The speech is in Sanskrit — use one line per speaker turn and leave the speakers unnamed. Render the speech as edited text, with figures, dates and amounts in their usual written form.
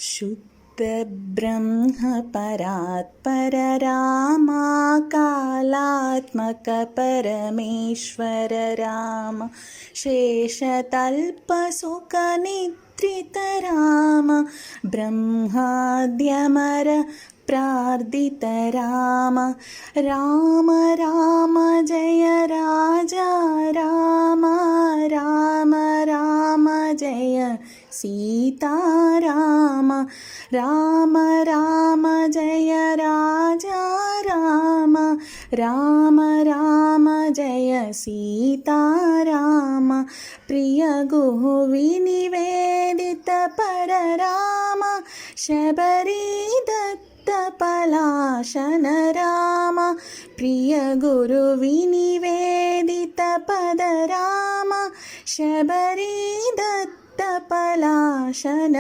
शुद्धब्रह्मपरात्पर रामा कालात्मक परमेश्वर राम शेषतल्पसुखनिद्रित राम ब्रह्माद्यमर प्रार्थित राम राम राम जय राजा राम राम राम जय सीताराम राम राम जय राजा राम राम राम जय सीताराम प्रिय गुह विनिवेदित पर राम शबरी दत्त पलाशन राम प्रिय गुरु विनिवेदित पद राम शबरी दत्त पलाशन